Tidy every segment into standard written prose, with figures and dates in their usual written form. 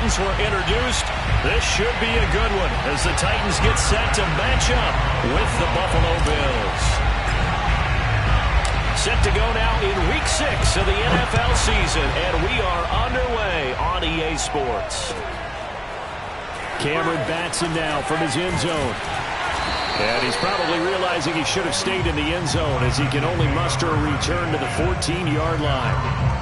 Titans were introduced, this should be a good one as the Titans get set to match up with the Buffalo Bills. Set to go now in Week 6 of the NFL season, and we are underway on EA Sports. Cameron Batson now from his end zone. And he's probably realizing he should have stayed in the end zone as he can only muster a return to the 14-yard line.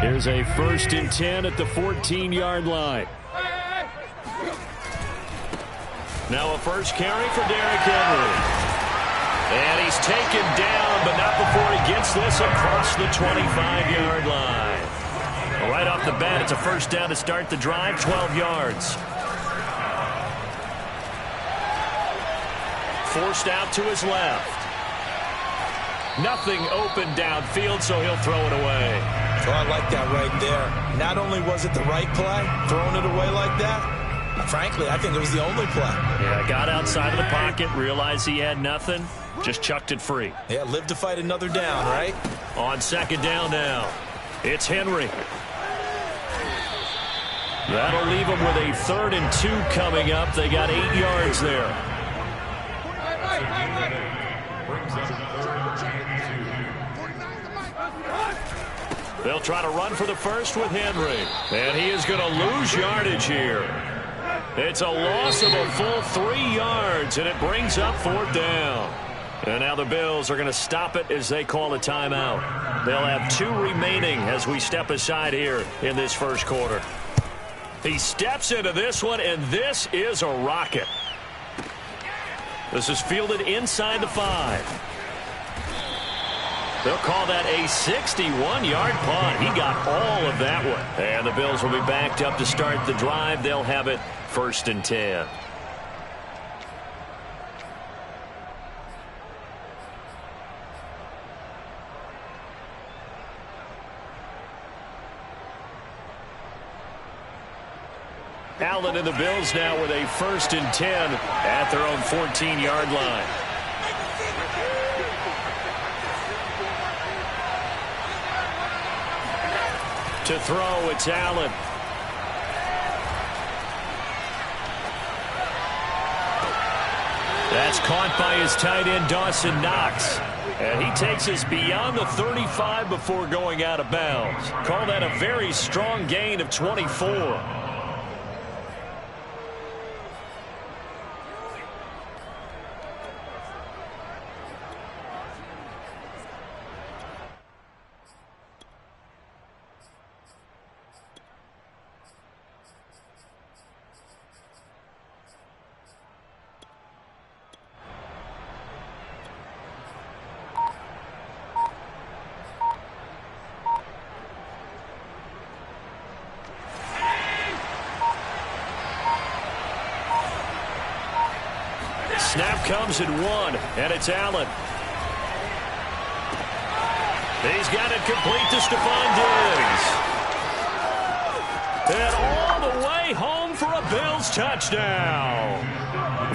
Here's a 1st and 10 at the 14-yard line. Now a first carry for Derrick Henry. And he's taken down, but not before he gets this across the 25-yard line. Right off the bat, it's a first down to start the drive, 12 yards. Forced out to his left. Nothing open downfield, so he'll throw it away. Oh, I like that right there. Not only was it the right play, throwing it away like that, frankly, I think it was the only play. Yeah, got outside of the pocket, realized he had nothing, just chucked it free. Yeah, live to fight another down, right? On 2nd down now, it's Henry. That'll leave him with a 3rd and 2 coming up. They got 8 yards there. They'll try to run for the first with Henry. And he is going to lose yardage here. It's a loss of a full 3 yards, and it brings up 4th down. And now the Bills are going to stop it as they call a timeout. They'll have 2 remaining as we step aside here in this first quarter. He steps into this one, and this is a rocket. This is fielded inside the 5. They'll call that a 61-yard punt. He got all of that one. And the Bills will be backed up to start the drive. They'll have it 1st and 10. Allen and the Bills now with a 1st and 10 at their own 14-yard line. To throw, it's Allen. That's caught by his tight end, Dawson Knox. And he takes us beyond the 35 before going out of bounds. Call that a very strong gain of 24. Snap comes at 1, and it's Allen. He's got it complete to Stephon Diggs. And all the way home for a Bills touchdown.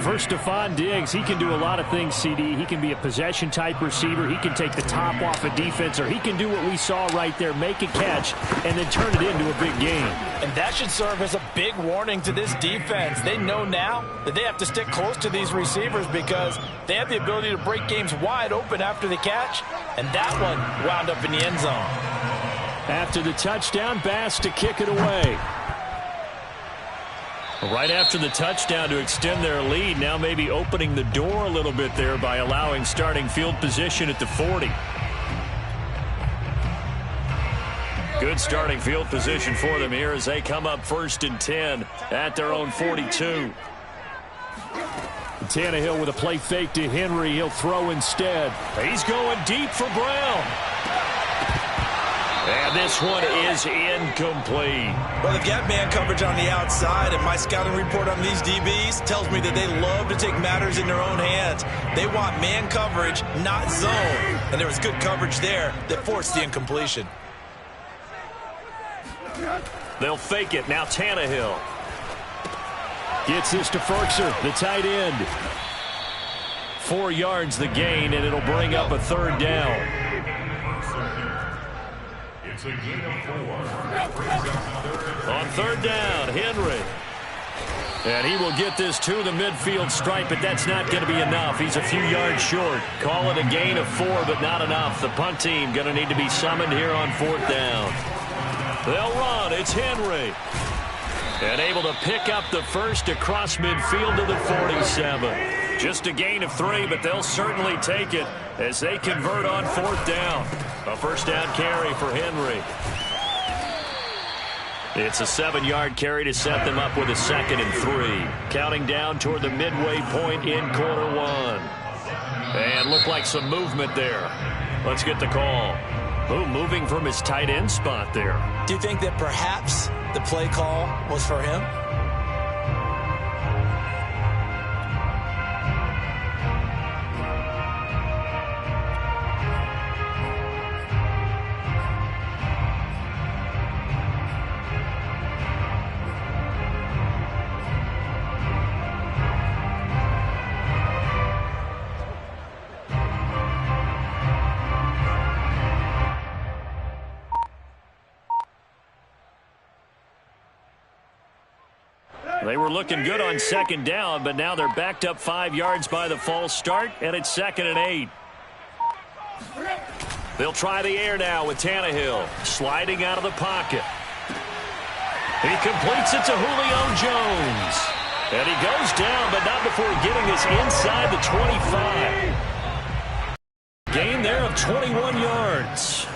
For Stephon Diggs, he can do a lot of things, CD. He can be a possession-type receiver. He can take the top off a defense, or he can do what we saw right there, make a catch, and then turn it into a big game. And that should serve as a big warning to this defense. They know now that they have to stick close to these receivers because they have the ability to break games wide open after the catch, and that one wound up in the end zone. After the touchdown, Bass to kick it away. Right after the touchdown to extend their lead, now maybe opening the door a little bit there by allowing starting field position at the 40. Good starting field position for them here as they come up 1st and 10 at their own 42. Tannehill with a play fake to Henry. He'll throw instead. He's going deep for Brown. And this one is incomplete. Well, they've got man coverage on the outside, and my scouting report on these DBs tells me that they love to take matters in their own hands. They want man coverage, not zone. And there was good coverage there that forced the incompletion. They'll fake it. Now Tannehill. Gets this to Ferkser, the tight end. 4 yards the gain, and it'll bring up a third down. On third down, Henry. And he will get this to the midfield stripe, but that's not going to be enough. He's a few yards short. Call it a gain of 4, but not enough. The punt team going to need to be summoned here on fourth down. They'll run. It's Henry. And able to pick up the first across midfield to the 47. Just a gain of 3, but they'll certainly take it as they convert on fourth down. A first down carry for Henry. It's a 7-yard carry to set them up with a 2nd and 3. Counting down toward the midway point in quarter 1. And looked like some movement there. Let's get the call. Who moving from his tight end spot there? Do you think that perhaps the play call was for him? They were looking good on second down, but now they're backed up 5 yards by the false start, and it's 2nd and 8. They'll try the air now with Tannehill sliding out of the pocket. He completes it to Julio Jones. And he goes down, but not before getting this inside the 25. Gain there of 21 yards.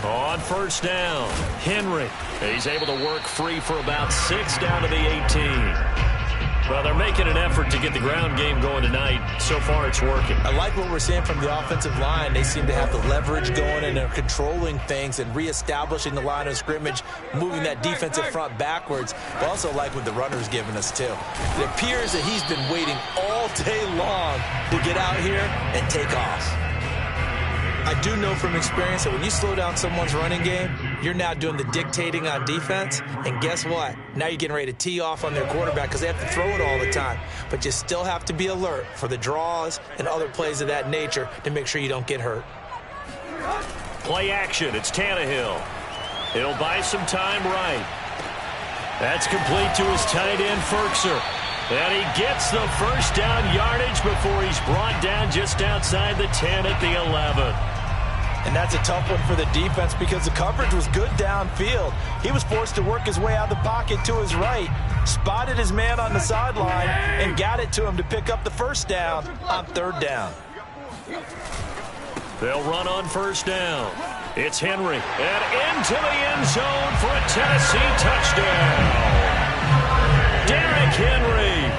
On first down, Henry. He's able to work free for about 6 down to the 18. Well, they're making an effort to get the ground game going tonight. So far, it's working. I like what we're seeing from the offensive line. They seem to have the leverage going, and they're controlling things and reestablishing the line of scrimmage, moving that defensive front backwards. But also like what the runner's giving us, too. It appears that he's been waiting all day long to get out here and take off. I do know from experience that when you slow down someone's running game, you're now doing the dictating on defense. And guess what? Now you're getting ready to tee off on their quarterback because they have to throw it all the time. But you still have to be alert for the draws and other plays of that nature to make sure you don't get hurt. Play action. It's Tannehill. He'll buy some time right. That's complete to his tight end, Ferkser. And he gets the first down yardage before he's brought down just outside the 10 at the 11. And that's a tough one for the defense because the coverage was good downfield. He was forced to work his way out of the pocket to his right, spotted his man on the sideline, and got it to him to pick up the first down on third down. They'll run on first down. It's Henry. And into the end zone for a Tennessee touchdown. Derrick Henry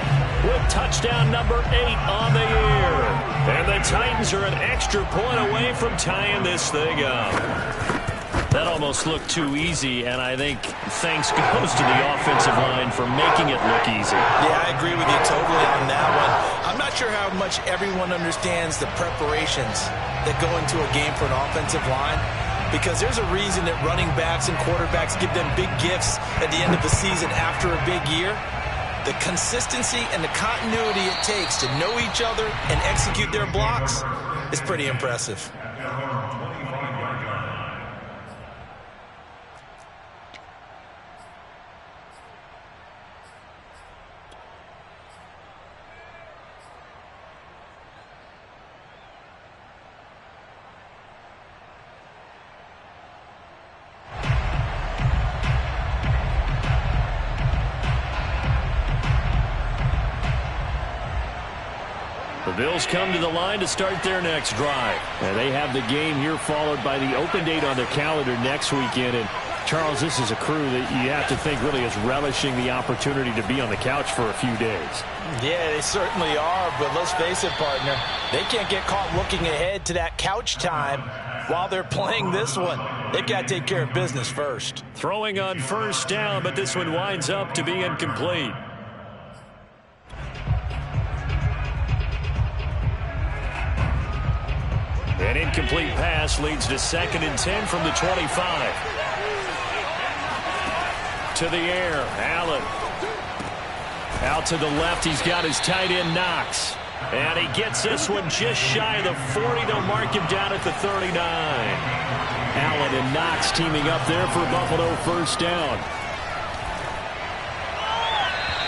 with touchdown number 8 on the year. And the Titans are an extra point away from tying this thing up. That almost looked too easy, and I think thanks goes to the offensive line for making it look easy. Yeah, I agree with you totally on that one. I'm not sure how much everyone understands the preparations that go into a game for an offensive line, because there's a reason that running backs and quarterbacks give them big gifts at the end of the season after a big year. The consistency and the continuity it takes to know each other and execute their blocks is pretty impressive. The Bills come to the line to start their next drive. And they have the game here followed by the open date on their calendar next weekend. And Charles, this is a crew that you have to think really is relishing the opportunity to be on the couch for a few days. Yeah, they certainly are, but let's face it, partner. They can't get caught looking ahead to that couch time while they're playing this one. They've got to take care of business first. Throwing on first down, but this one winds up to be incomplete. An incomplete pass leads to 2nd and 10 from the 25. To the air, Allen. Out to the left, he's got his tight end, Knox. And he gets this one just shy of the 40. They'll mark him down at the 39. Allen and Knox teaming up there for Buffalo first down.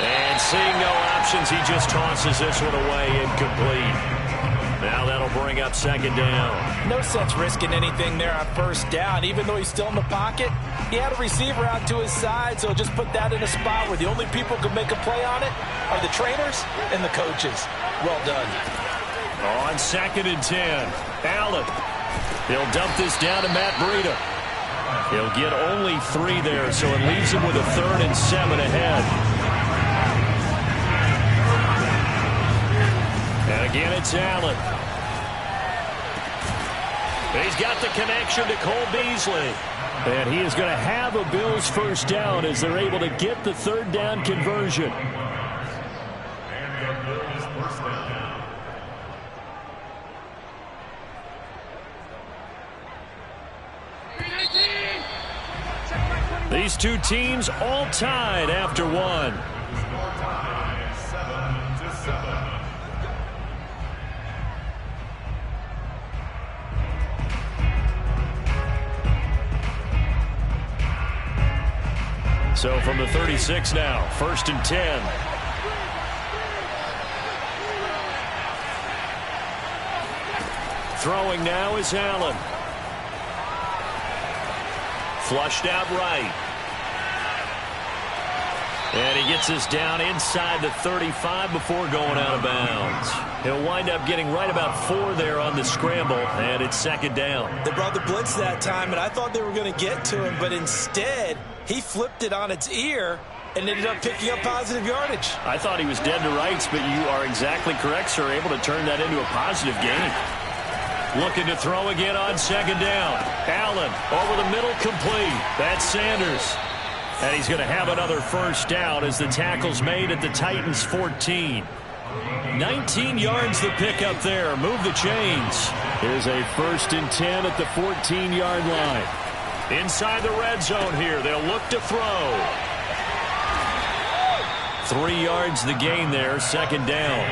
And seeing no options, he just tosses this one away, incomplete. Now that'll bring up 2nd down. No sense risking anything there on first down. Even though he's still in the pocket, he had a receiver out to his side, so just put that in a spot where the only people who can make a play on it are the trainers and the coaches. Well done. On 2nd and 10, Allen. He'll dump this down to Matt Breida. He'll get only 3 there, so it leaves him with a 3rd and 7 ahead. And again, it's Allen. He's got the connection to Cole Beasley. And he is going to have a Bills first down as they're able to get the 3rd down conversion. These two teams all tied after one. So from the 36 now, 1st and 10. Throwing now is Allen. Flushed out right. And he gets this down inside the 35 before going out of bounds. He'll wind up getting right about 4 there on the scramble, and it's 2nd down. They brought the blitz that time, and I thought they were going to get to him, but instead he flipped it on its ear and ended up picking up positive yardage. I thought he was dead to rights, but you are exactly correct, sir. Able to turn that into a positive gain. Looking to throw again on 2nd down. Allen over the middle, complete. That's Sanders. And he's going to have another first down as the tackle's made at the Titans' 14. 19 yards the pickup there. Move the chains. Here's a 1st and 10 at the 14-yard line. Inside the red zone here. They'll look to throw. 3 yards the gain there. 2nd down.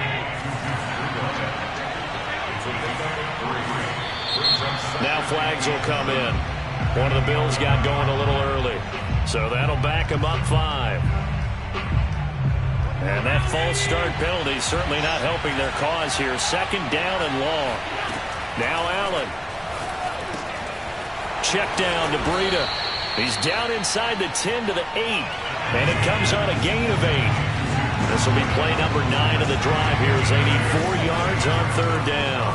Now flags will come in. One of the Bills got going a little early. So that'll back him up 5. And that false start penalty certainly not helping their cause here. 2nd down and long. Now Allen. Check down to Breida. He's down inside the 10 to the 8. And it comes on a gain of 8. This will be play number 9 of the drive here as they need 4 yards on 3rd down.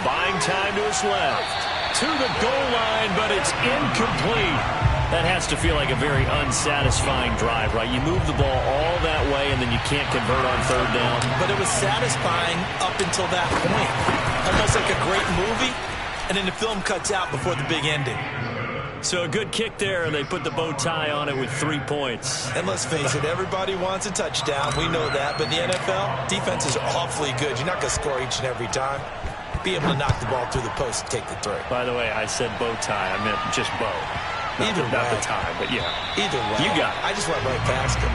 Buying time to his left. To the goal line, but it's incomplete. That has to feel like a very unsatisfying drive, right? You move the ball all that way, and then you can't convert on 3rd down. But it was satisfying up until that point. Almost like a great movie, and then the film cuts out before the big ending. So a good kick there, and they put the bow tie on it with 3 points. And let's face it, everybody wants a touchdown. We know that. But in the NFL, defenses are awfully good. You're not going to score each and every time. Be able to knock the ball through the post and take the throw. By the way, I said bow tie. I meant just bow. Either way. Not the tie, but yeah. Either way. You got it. I just went right past him.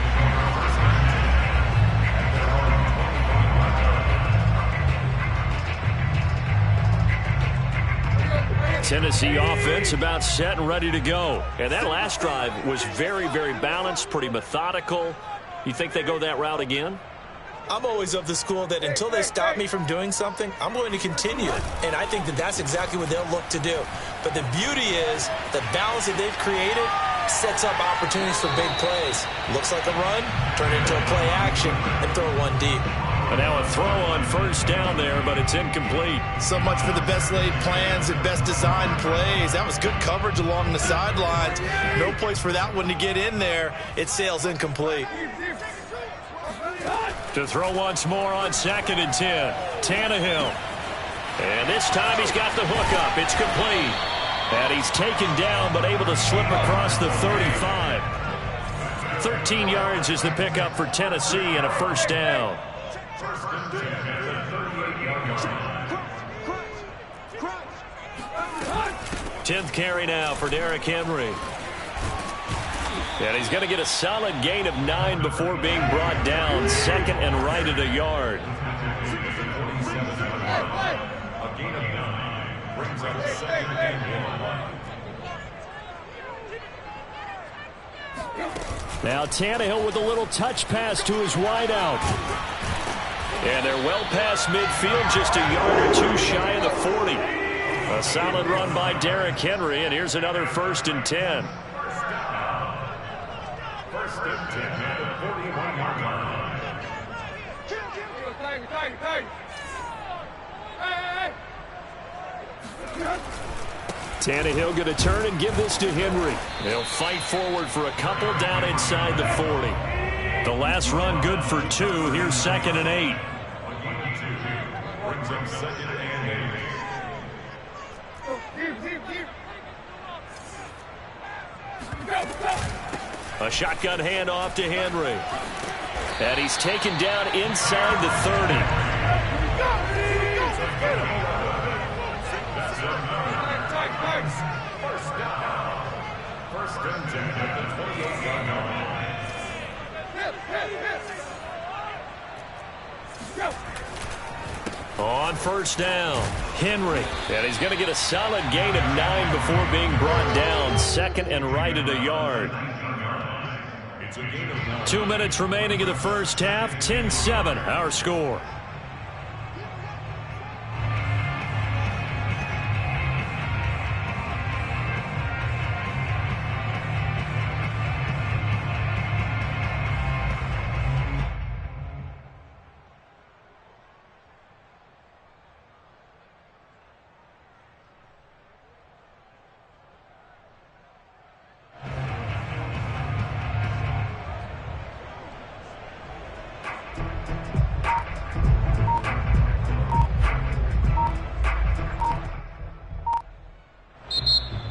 Tennessee offense about set and ready to go. And that last drive was very, very balanced, pretty methodical. You think they go that route again? I'm always of the school that until they stop me from doing something, I'm going to continue. And I think that that's exactly what they'll look to do. But the beauty is the balance that they've created sets up opportunities for big plays. Looks like a run, turn it into a play action, and throw one deep. And now a throw on first down there, but it's incomplete. So much for the best laid plans and best designed plays. That was good coverage along the sidelines. No place for that one to get in there. It sails incomplete. To throw once more on 2nd and 10. Tannehill. And this time he's got the hook up. It's complete. And he's taken down but able to slip across the 35. 13 yards is the pickup for Tennessee and a first down. 10th carry now for Derrick Henry. And he's going to get a solid gain of 9 before being brought down. 2nd and right at a yard. Now Tannehill with a little touch pass to his wideout. And they're well past midfield, just a yard or two shy of the 40. A solid run by Derrick Henry, and here's another 1st and 10. Tannehill going to turn and give this to Henry. They'll fight forward for a couple down inside the 40. The last run good for 2. Here's 2nd and 8. A shotgun handoff to Henry. And he's taken down inside the 30. On first down, Henry. And he's going to get a solid gain of 9 before being brought down. 2nd and right at a yard. 2 minutes remaining in the first half. 10-7, our score.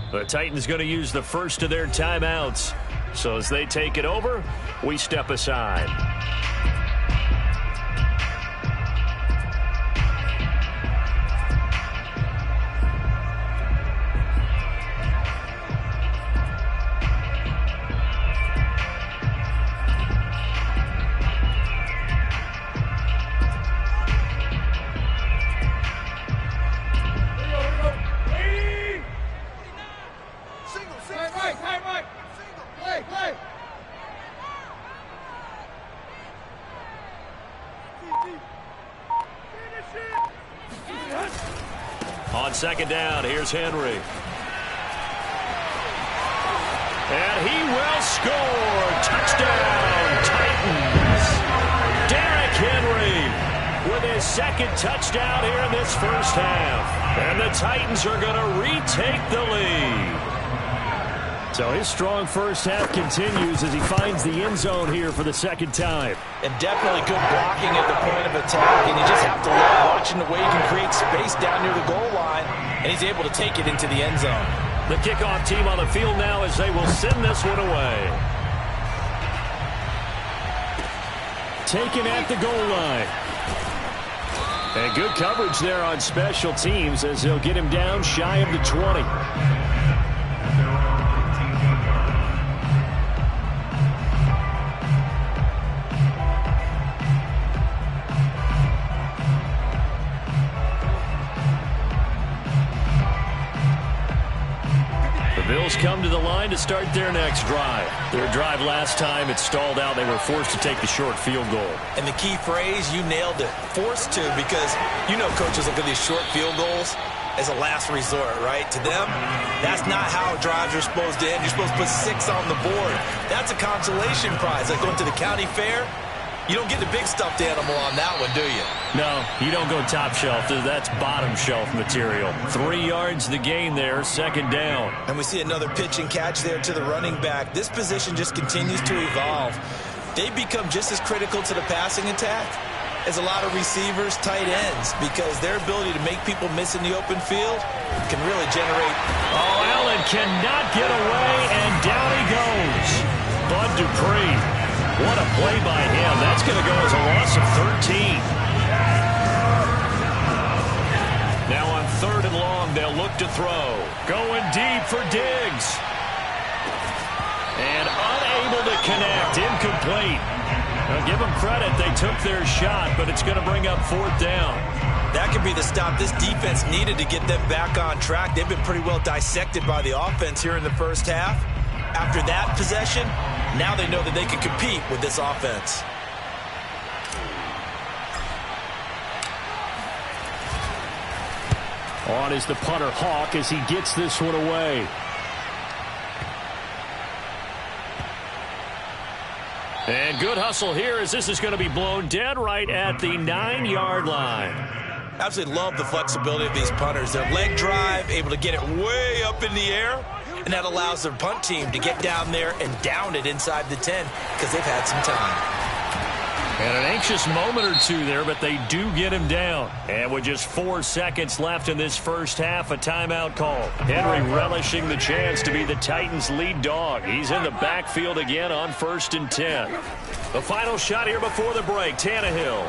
The Titans going to use the first of their timeouts. So as they take it over, we step aside. On 2nd down, here's Henry. And he will score. Touchdown, Titans. Derrick Henry with his 2nd touchdown here in this first half. And the Titans are going to retake the lead. So his strong first half continues as he finds the end zone here for the 2nd time. And definitely good blocking at the point of attack. And you just have to love watching the way he can create space down near the goal line. And he's able to take it into the end zone. The kickoff team on the field now as they will send this one away. Taken at the goal line. And good coverage there on special teams as they'll get him down shy of the 20. Bills come to the line to start their next drive. Their drive last time, it stalled out. They were forced to take the short field goal. And the key phrase, you nailed it. Forced to, because you know coaches look at these short field goals as a last resort, right? To them, that's not how drives are supposed to end. You're supposed to put 6 on the board. That's a consolation prize, like going to the county fair. You don't get the big stuffed animal on that one, do you? No, you don't go top shelf. That's bottom shelf material. 3 yards the gain there, second down. And we see another pitch and catch there to the running back. This position just continues to evolve. They become just as critical to the passing attack as a lot of receivers, tight ends, because their ability to make people miss in the open field can really generate. Oh, Allen cannot get away, and down he goes. Bud Dupree. What a play by him. That's going to go as a loss of 13. Now on 3rd and long, they'll look to throw. Going deep for Diggs. And unable to connect. Incomplete. Now give them credit. They took their shot, but it's going to bring up 4th down. That could be the stop this defense needed to get them back on track. They've been pretty well dissected by the offense here in the first half. After that possession, now they know that they can compete with this offense. On is the punter, Hawk, as he gets this one away. And good hustle here as this is going to be blown dead right at the 9-yard line. Absolutely love the flexibility of these punters. Their leg drive, able to get it way up in the air, and that allows their punt team to get down there and down it inside the 10 because they've had some time. And an anxious moment or two there, but they do get him down. And with just 4 seconds left in this first half, a timeout call. Henry relishing the chance to be the Titans' lead dog. He's in the backfield again on 1st and 10. The final shot here before the break, Tannehill.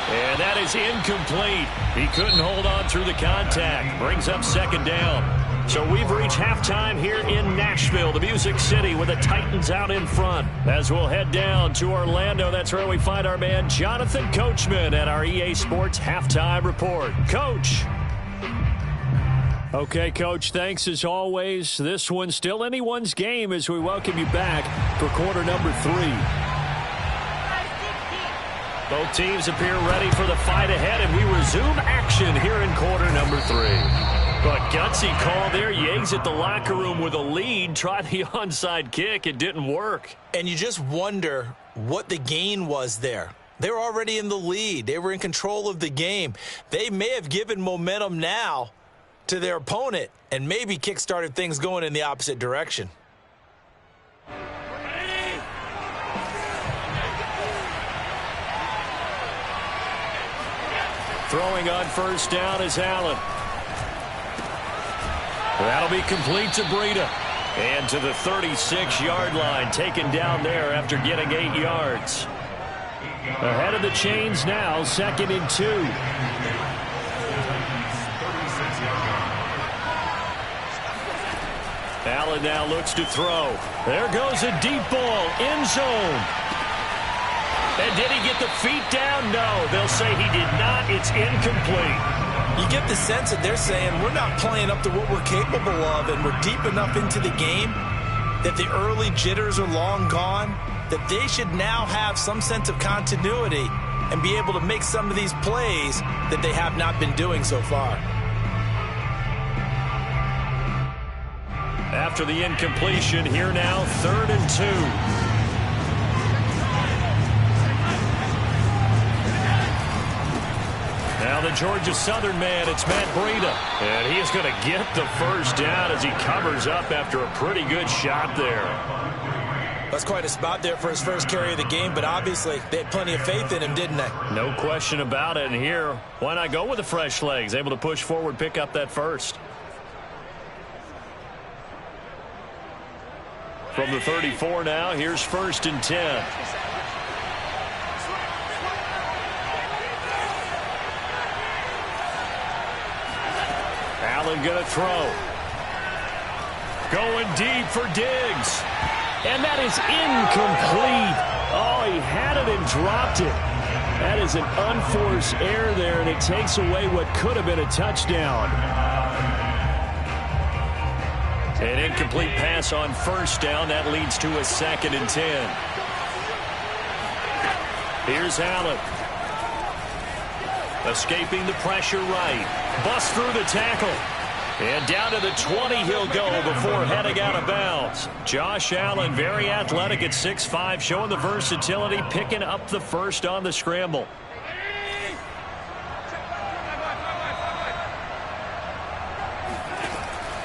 And that is incomplete. He couldn't hold on through the contact. Brings up 2nd down. So we've reached halftime here in Nashville, the Music City, with the Titans out in front. As we'll head down to Orlando, that's where we find our man Jonathan Coachman at our EA Sports Halftime Report. Coach. Okay, Coach, thanks as always. This one's still anyone's game as we welcome you back for quarter number 3. Both teams appear ready for the fight ahead, and we resume action here in quarter number 3. But gutsy call there. Yates at the locker room with a lead. Tried the onside kick. It didn't work. And you just wonder what the gain was there. They were already in the lead. They were in control of the game. They may have given momentum now to their opponent and maybe kick-started things going in the opposite direction. Throwing on 1st down is Allen. That'll be complete to Breida. And to the 36-yard line, taken down there after getting 8 yards. Ahead of the chains now, 2nd and 2. Allen now looks to throw. There goes a deep ball, end zone. And did he get the feet down? No, they'll say he did not. It's incomplete. You get the sense that they're saying we're not playing up to what we're capable of, and we're deep enough into the game that the early jitters are long gone, that they should now have some sense of continuity and be able to make some of these plays that they have not been doing so far. After the incompletion, here now, 3rd and 2. Now the Georgia Southern man, it's Matt Breida. And he is going to get the 1st down as he covers up after a pretty good shot there. That's quite a spot there for his first carry of the game, but obviously they had plenty of faith in him, didn't they? No question about it. And here, why not go with the fresh legs? Able to push forward, pick up that 1st. From the 34 now, here's 1st and 10. Allen going to throw. Going deep for Diggs. And that is incomplete. Oh, he had it and dropped it. That is an unforced error there, and it takes away what could have been a touchdown. An incomplete pass on 1st down. That leads to a 2nd and 10. Here's Allen. Escaping the pressure right. Busts through the tackle. And down to the 20 he'll go before heading out of bounds. Josh Allen, very athletic at 6'5", showing the versatility, picking up the first on the scramble.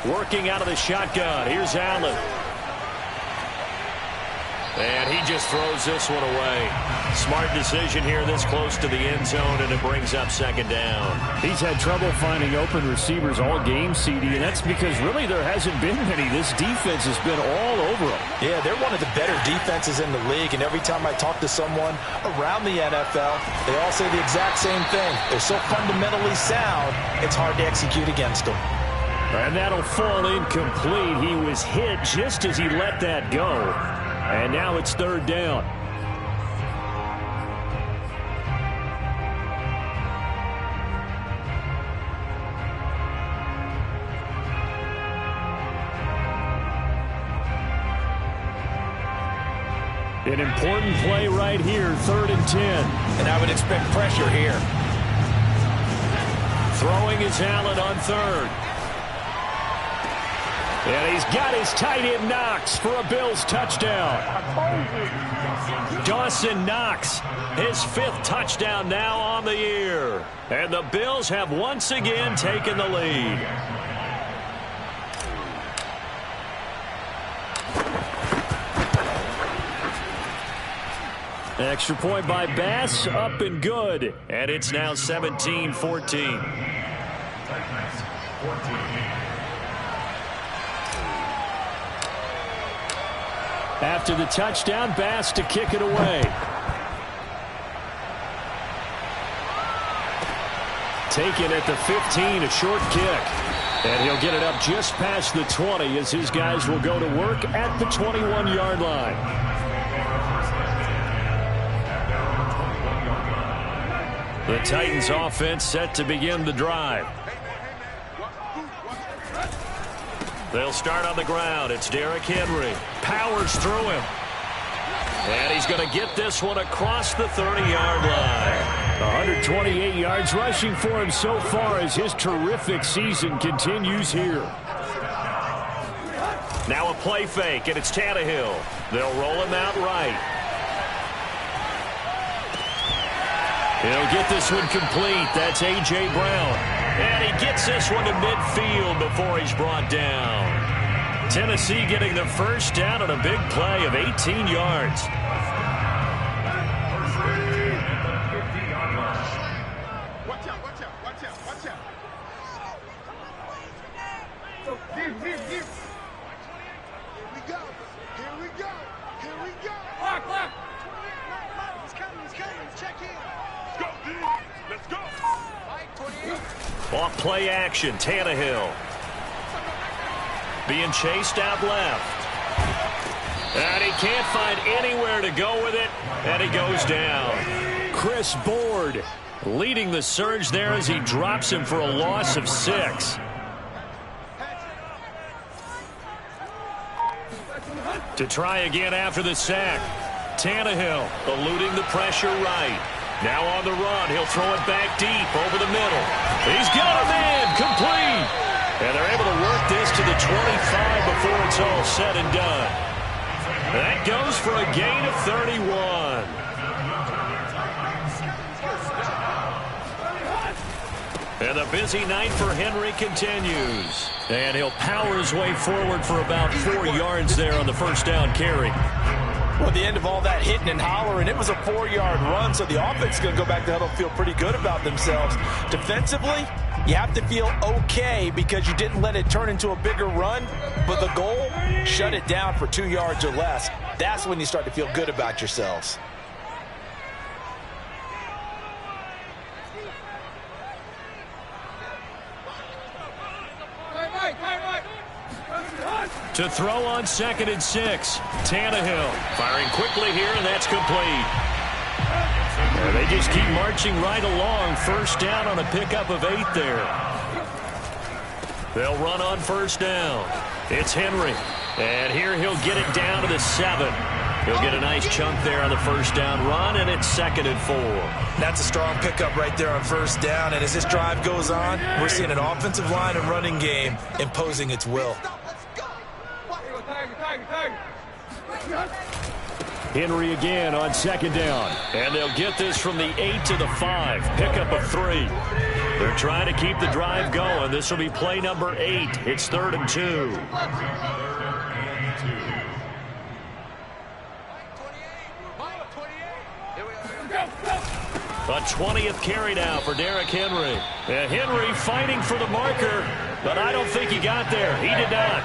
Working out of the shotgun. Here's Allen. And he just throws this one away. Smart decision here this close to the end zone, and it brings up second down. He's had trouble finding open receivers all game, CD, and that's because really there hasn't been many. This defense has been all over them. Yeah, they're one of the better defenses in the league, and every time I talk to someone around the NFL, they all say the exact same thing. They're so fundamentally sound, it's hard to execute against them. And that'll fall incomplete. He was hit just as he let that go. And now it's third down. An important play right here, 3rd and 10. And I would expect pressure here. Throwing is Allen on 3rd. And he's got his tight end Knox for a Bills touchdown. Dawson Knox, his 5th touchdown now on the year. And the Bills have once again taken the lead. Extra point by Bass, up and good. And it's now 17-14. After the touchdown, Bass to kick it away. Taken at the 15, a short kick. And he'll get it up just past the 20 as his guys will go to work at the 21-yard line. The Titans offense set to begin the drive. They'll start on the ground. It's Derrick Henry. Powers through him. And he's going to get this one across the 30-yard line. 128 yards rushing for him so far as his terrific season continues here. Now a play fake, and it's Tannehill. They'll roll him out right. He'll get this one complete. That's A.J. Brown. And he gets this one to midfield before he's brought down. Tennessee getting the first down on a big play of 18 yards. Watch out, watch out, watch out, watch out. Here we go. Here we go. Here we go. Lock, lock. He's coming, he's coming. Check in. Let's go. Off play action, Tannehill. Being chased out left. And he can't find anywhere to go with it, and he goes down. Chris Board leading the surge there as he drops him for a loss of 6. To try again after the sack. Tannehill eluding the pressure right. Now on the run, he'll throw it back deep over the middle. He's got him in, complete. And they're able to work this to the 25 before it's all said and done. That goes for a gain of 31. And the busy night for Henry continues. And he'll power his way forward for about 4 yards there on the first down carry. Well, at the end of all that hitting and hollering, it was a 4-yard run, so the offense is going to go back to huddle and feel pretty good about themselves. Defensively, you have to feel okay because you didn't let it turn into a bigger run, but the goal, shut it down for 2 yards or less. That's when you start to feel good about yourselves. To throw on 2nd and 6. Tannehill firing quickly here, and that's complete. And they just keep marching right along. First down on a pickup of 8 there. They'll run on first down. It's Henry. And here he'll get it down to the 7. He'll get a nice chunk there on the first down run, and it's 2nd and 4. That's a strong pickup right there on first down, and as this drive goes on, we're seeing an offensive line and running game imposing its will. Henry again on 2nd down. And they'll get this from the 8 to the 5. Pickup of 3. They're trying to keep the drive going. This will be play number 8. It's 3rd and 2. A 20th carry now for Derrick Henry. And Henry fighting for the marker, but I don't think he got there. He did not.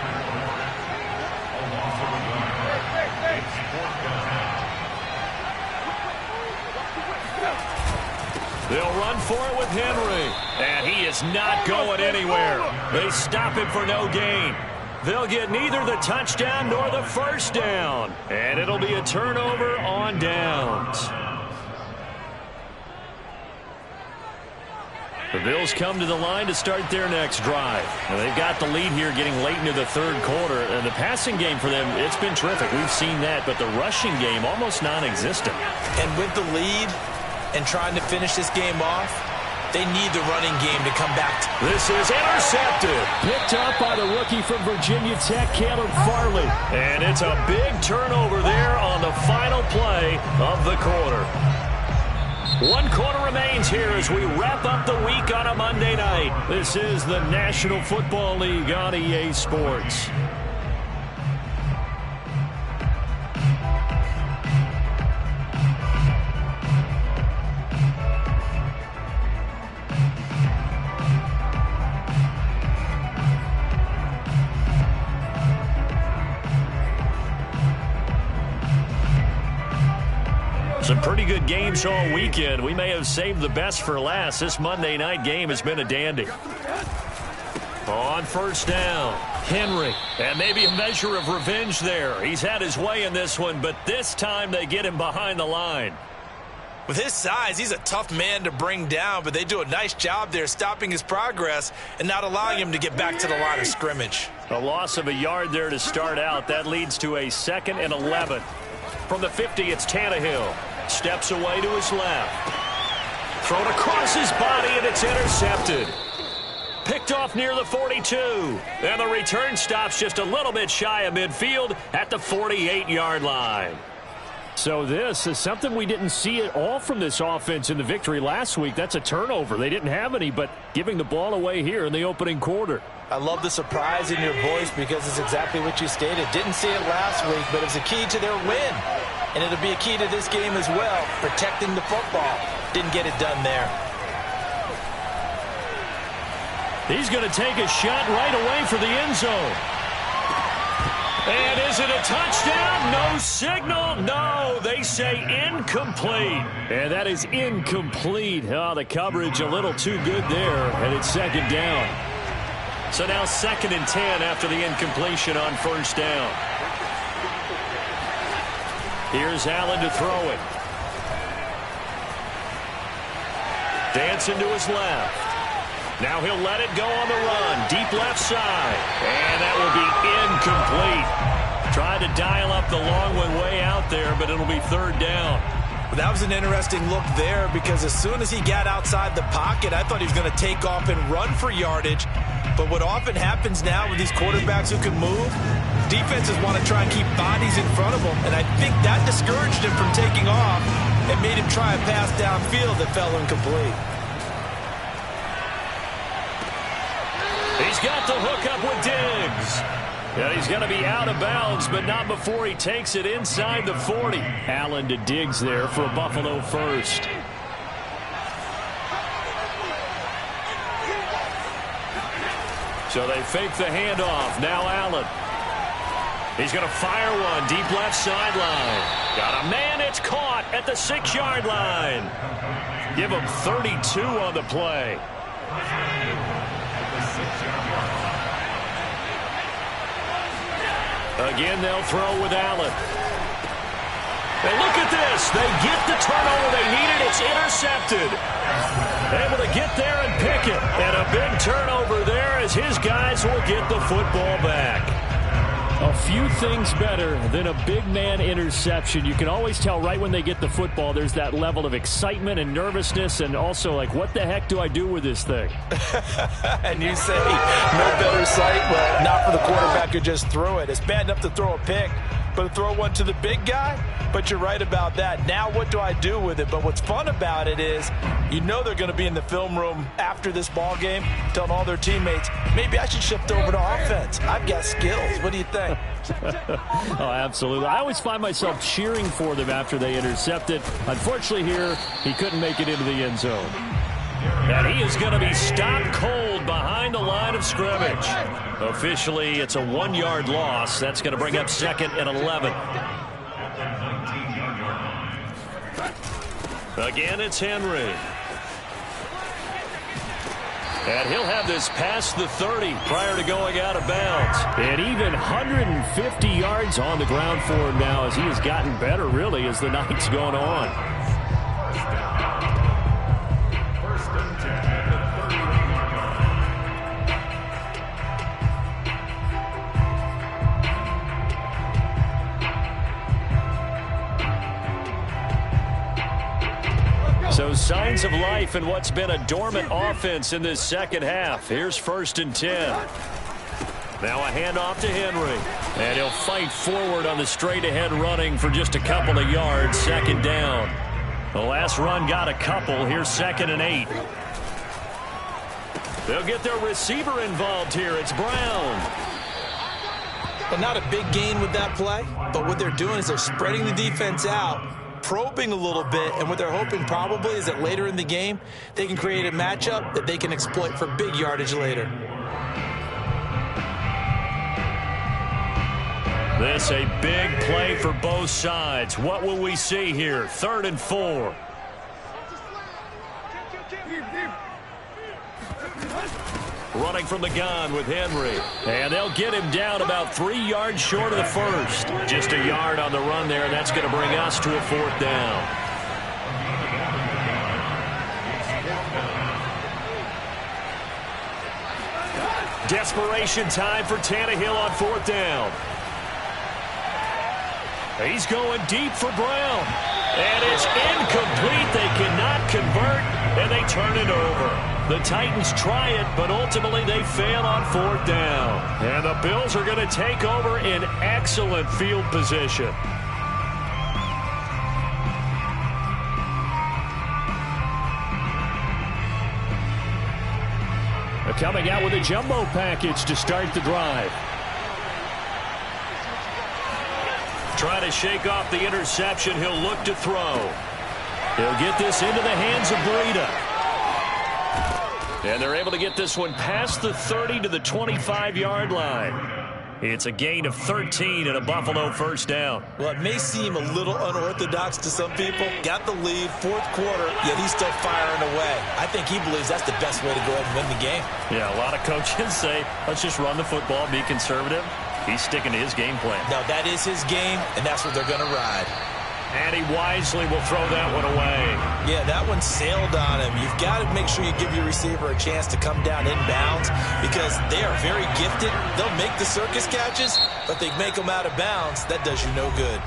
They'll run for it with Henry. And he is not going anywhere. They stop him for no gain. They'll get neither the touchdown nor the first down. And it'll be a turnover on downs. The Bills come to the line to start their next drive. Now, they've got the lead here getting late into the 3rd quarter. And the passing game for them, it's been terrific. We've seen that. But the rushing game, almost non-existent. And with the lead and trying to finish this game off, they need the running game to come back. This is intercepted. Picked up by the rookie from Virginia Tech, Caleb Farley. And it's a big turnover there on the final play of the quarter. 1 quarter remains here as we wrap up the week on a Monday night. This is the National Football League on EA Sports. Some pretty good games all weekend. We may have saved the best for last. This Monday night game has been a dandy. On first down, Henry. And maybe a measure of revenge there. He's had his way in this one, but this time they get him behind the line. With his size, he's a tough man to bring down, but they do a nice job there stopping his progress and not allowing him to get back to the line of scrimmage. A loss of a yard there to start out. That leads to a 2nd and 11. From the 50, it's Tannehill. Steps away to his left. Thrown across his body, and it's intercepted. Picked off near the 42. And the return stops just a little bit shy of midfield at the 48-yard line. So this is something we didn't see at all from this offense in the victory last week. That's a turnover. They didn't have any, but giving the ball away here in the opening quarter. I love the surprise in your voice because it's exactly what you stated. Didn't see it last week, but it was a key to their win. And it'll be a key to this game as well, protecting the football. Didn't get it done there. He's going to take a shot right away for the end zone. And is it a touchdown? No signal. No, they say incomplete. And that is incomplete. Oh, the coverage a little too good there, and it's 2nd down. So now 2nd and 10 after the incompletion on first down. Here's Allen to throw it. Dancing to his left. Now he'll let it go on the run. Deep left side. And that will be incomplete. Tried to dial up the long one way out there, but it'll be 3rd down. Well, that was an interesting look there because as soon as he got outside the pocket, I thought he was going to take off and run for yardage. But what often happens now with these quarterbacks who can move, defenses want to try and keep bodies in front of them. And I think that discouraged him from taking off and made him try a pass downfield that fell incomplete. He's got the hookup with Diggs. And he's going to be out of bounds, but not before he takes it inside the 40. Allen to Diggs there for a Buffalo first. So they fake the handoff. Now Allen. He's going to fire one. Deep left sideline. Got a man. It's caught at the 6-yard line. Give him 32 on the play. Again, they'll throw with Allen. And look at this. They get the turnover they needed. It's intercepted. Able to get there and pick it. And a big turnover there as his guys will get the football back. A few things better than a big man interception. You can always tell right when they get the football, there's that level of excitement and nervousness, and also like, what the heck do I do with this thing? And you say, no better sight? Well, not for the quarterback who just threw it. It's bad enough to throw a pick, but to throw one to the big guy? But you're right about that. Now what do I do with it? But what's fun about it is, you know they're going to be in the film room after this ball game telling all their teammates, maybe I should shift over to offense. I've got skills. What do you think? Oh, absolutely. I always find myself cheering for them after they intercept it. Unfortunately here, he couldn't make it into the end zone. And he is going to be stopped cold behind the line of scrimmage. Officially, it's a 1-yard loss. That's going to bring up 2nd and 11. Again, it's Henry. And he'll have this past the 30 prior to going out of bounds. And even 150 yards on the ground for him now as he has gotten better, really, as the night's gone on. So signs of life in what's been a dormant offense in this second half. Here's 1st and 10. Now a handoff to Henry. And he'll fight forward on the straight-ahead running for just a couple of yards. 2nd down. The last run got a couple. Here's 2nd and 8. They'll get their receiver involved here. It's Brown. Well, not a big gain with that play, but what they're doing is they're spreading the defense out, probing a little bit, and what they're hoping probably is that later in the game they can create a matchup that they can exploit for big yardage later. This a big play for both sides. What will we see here? 3rd and 4. Running from the gun with Henry. And they'll get him down about 3 yards short of the first. Just a yard on the run there, and that's going to bring us to a 4th down. Desperation time for Tannehill on 4th down. He's going deep for Brown. And it's incomplete. They cannot convert, and they turn it over. The Titans try it, but ultimately they fail on 4th down. And the Bills are going to take over in excellent field position. They're coming out with a jumbo package to start the drive. Try to shake off the interception. He'll look to throw. He'll get this into the hands of Breida. And they're able to get this one past the 30 to the 25-yard line. It's a gain of 13 and a Buffalo 1st down. Well, it may seem a little unorthodox to some people. Got the lead, 4th quarter, yet he's still firing away. I think he believes that's the best way to go ahead and win the game. Yeah, a lot of coaches say, let's just run the football, be conservative. He's sticking to his game plan. No, that is his game, and that's what they're going to ride. And he wisely will throw that one away. Yeah, that one sailed on him. You've got to make sure you give your receiver a chance to come down inbounds because they are very gifted. They'll make the circus catches, but they make them out of bounds. That does you no good.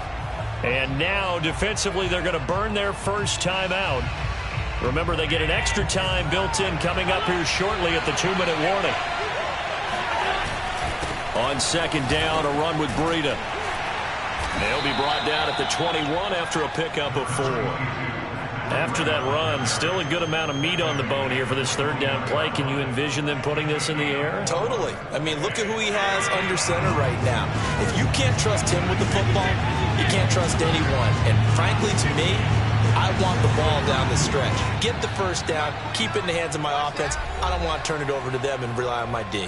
And now, defensively, they're going to burn their first time out. Remember, they get an extra time built in coming up here shortly at the 2-minute warning. On 2nd down, a run with Breida. They'll be brought down at the 21 after a pickup of 4. After that run, still a good amount of meat on the bone here for this 3rd down play. Can you envision them putting this in the air? Totally. I mean, look at who he has under center right now. If you can't trust him with the football, you can't trust anyone. And frankly, to me, I want the ball down the stretch. Get the 1st down, keep it in the hands of my offense. I don't want to turn it over to them and rely on my D.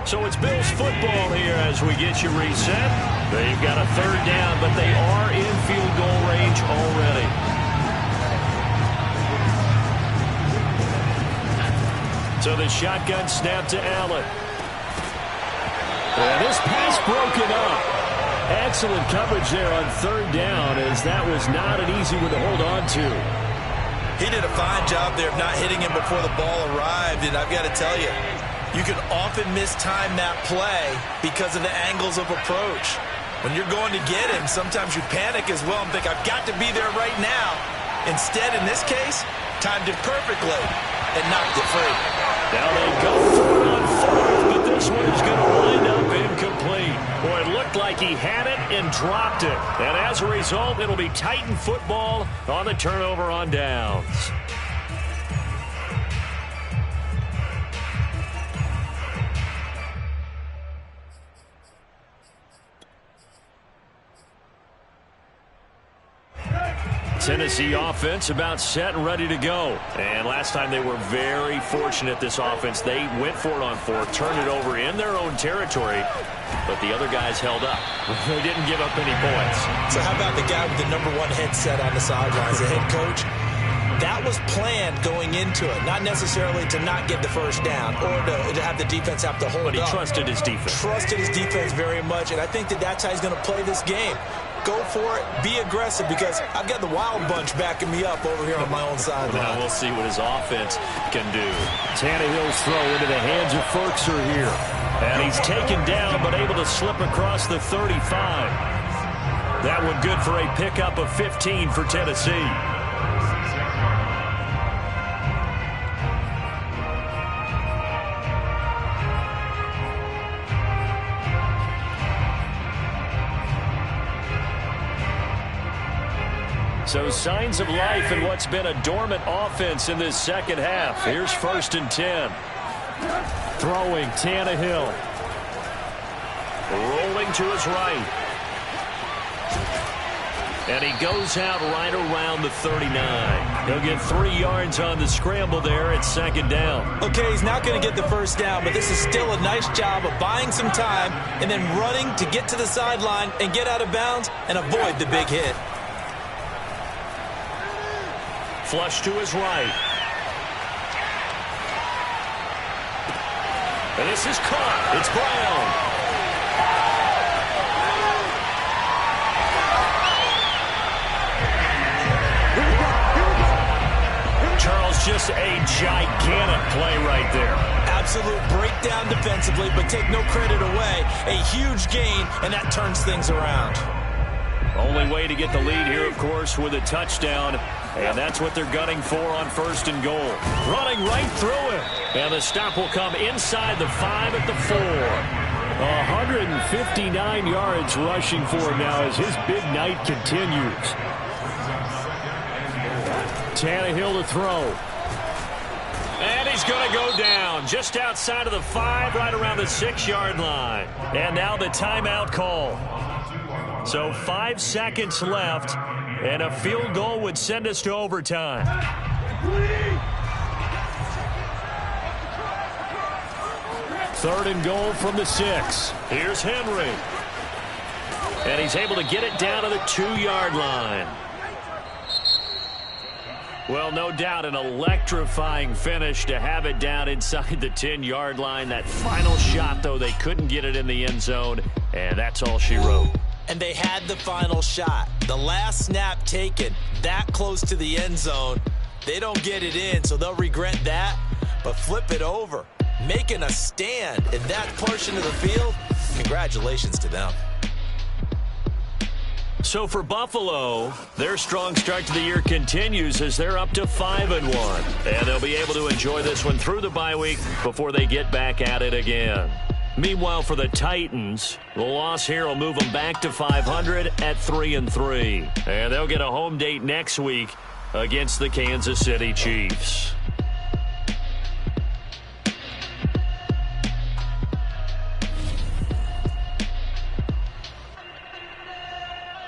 So it's Bills football here as we get you reset. They've got a 3rd down, but they are in field goal range already. So the shotgun snap to Allen. And this pass broken up. Excellent coverage there on 3rd down as that was not an easy one to hold on to. He did a fine job there of not hitting him before the ball arrived, and I've got to tell you, you can often mistime that play because of the angles of approach. When you're going to get him, sometimes you panic as well and think, I've got to be there right now. Instead, in this case, timed it perfectly and knocked it free. Now they go for it on fourth, but this one is going to wind up incomplete. Boy, it looked like he had it and dropped it. And as a result, it'll be Titan football on the turnover on downs. Tennessee offense about set and ready to go. And last time they were very fortunate, this offense. They went for it on fourth, turned it over in their own territory, but the other guys held up. They didn't give up any points. So how about the guy with the #1 headset on the sidelines, the head coach? That was planned going into it, not necessarily to not get the first down or to have the defense have to hold up. But he trusted his defense. Trusted his defense very much, and I think that's how he's going to play this game. Go for it, be aggressive, because I've got the wild bunch backing me up over here on my own sideline. Now we'll see what his offense can do. Tannehill's throw into the hands of Ferkser here. And he's taken down, but able to slip across the 35. That one good for a pickup of 15 for Tennessee. So signs of life in what's been a dormant offense in this second half. Here's 1st and 10. Throwing Tannehill. Rolling to his right. And he goes out right around the 39. He'll get 3 yards on the scramble there at 2nd down. Okay, he's not going to get the first down, but this is still a nice job of buying some time and then running to get to the sideline and get out of bounds and avoid the big hit. Flush to his right. And this is caught. It's Brown. Charles, just a gigantic play right there. Absolute breakdown defensively, but take no credit away. A huge gain, and that turns things around. Only way to get the lead here, of course, with a touchdown. And that's what they're gunning for on 1st and goal. Running right through it. And the stop will come inside the 5 at the 4. 159 yards rushing for him now as his big night continues. Tannehill to throw. And he's going to go down just outside of the 5, right around the 6-yard line. And now the timeout call. So 5 seconds left, and a field goal would send us to overtime. 3rd and goal from the 6. Here's Henry. And he's able to get it down to the 2-yard line. Well, no doubt an electrifying finish to have it down inside the 10-yard line. That final shot, though, they couldn't get it in the end zone, and that's all she wrote. And they had the final shot. The last snap taken that close to the end zone. They don't get it in, so they'll regret that. But flip it over, making a stand in that portion of the field. Congratulations to them. So for Buffalo, their strong start to the year continues as they're up to 5-1. And they'll be able to enjoy this one through the bye week before they get back at it again. Meanwhile, for the Titans, the loss here will move them back to 500 at 3-3. And they'll get a home date next week against the Kansas City Chiefs.